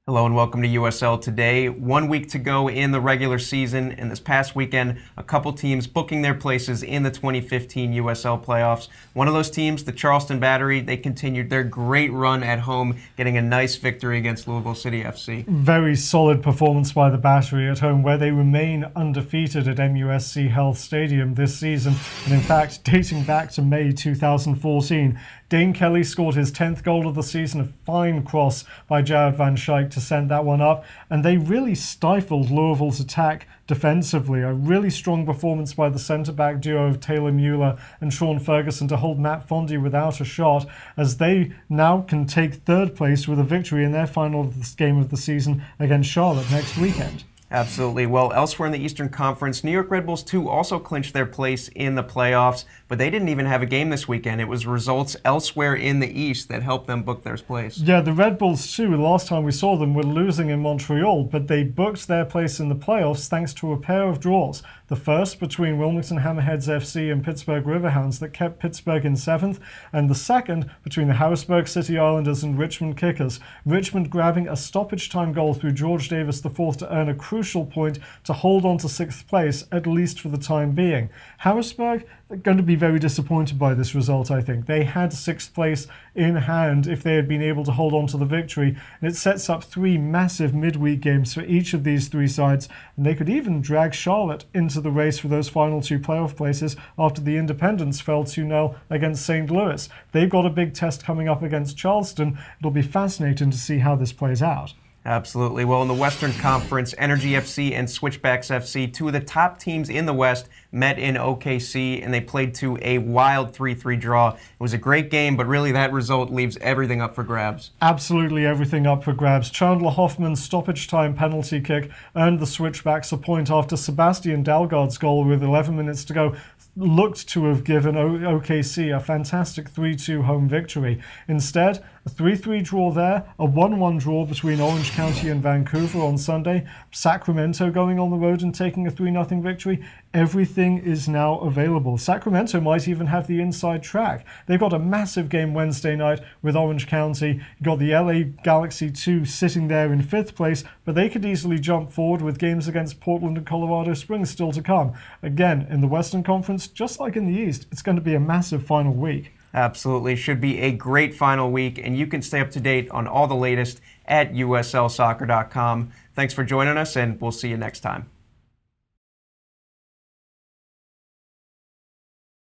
Hello and welcome to USL Today. 1 week to go in the regular season, and this past weekend, a couple teams booking their places in the 2015 USL playoffs. One of those teams, the Charleston Battery, they continued their great run at home, getting a nice victory against Louisville City FC. Very solid performance by the Battery at home, where they remain undefeated at MUSC Health Stadium this season, and in fact, dating back to May 2014. Dane Kelly scored his 10th goal of the season, a fine cross by Jared Van Schaik to send that one up, and they really stifled Louisville's attack defensively. A really strong performance by the centre-back duo of Taylor Mueller and Sean Ferguson to hold Matt Fondy without a shot, as they now can take third place with a victory in their final game of the season against Charlotte next weekend. Absolutely. Well, elsewhere in the Eastern Conference, New York Red Bulls too also clinched their place in the playoffs, but they didn't even have a game this weekend. It was results elsewhere in the East that helped them book their place. Yeah, the Red Bulls too, the last time we saw them, were losing in Montreal, but they booked their place in the playoffs thanks to a pair of draws. The first between Wilmington Hammerheads FC and Pittsburgh Riverhounds that kept Pittsburgh in 7th, and the second between the Harrisburg City Islanders and Richmond Kickers. Richmond grabbing a stoppage time goal through George Davis IV to earn a crucial point to hold on to 6th place, at least for the time being. Harrisburg are going to be very disappointed by this result, I think. They had 6th place in hand if they had been able to hold on to the victory, and it sets up 3 massive midweek games for each of these 3 sides, and they could even drag Charlotte into the race for those final 2 playoff places after the Independents fell 2-0 against St. Louis. They've got a big test coming up against Charleston. It'll be fascinating to see how this plays out. Absolutely. Well, in the Western Conference, Energy FC and Switchbacks FC, 2 of the top teams in the West, met in OKC, and they played to a wild 3-3 draw. It was a great game, but really that result leaves everything up for grabs. Absolutely everything up for grabs. Chandler Hoffman's stoppage time penalty kick earned the Switchbacks a point after Sebastian Dalgard's goal with 11 minutes to go looked to have given OKC a fantastic 3-2 home victory. Instead, a 3-3 draw there, a 1-1 draw between Orange County and Vancouver on Sunday, Sacramento going on the road and taking a 3-0 victory. Everything is now available. Sacramento might even have the inside track. They've got a massive game Wednesday night with Orange County. You've got the LA Galaxy 2 sitting there in 5th place, but they could easily jump forward with games against Portland and Colorado Springs still to come. Again, in the Western Conference, just like in the East, it's going to be a massive final week. Absolutely. Should be a great final week, and you can stay up to date on all the latest at USLsoccer.com. Thanks for joining us, and we'll see you next time.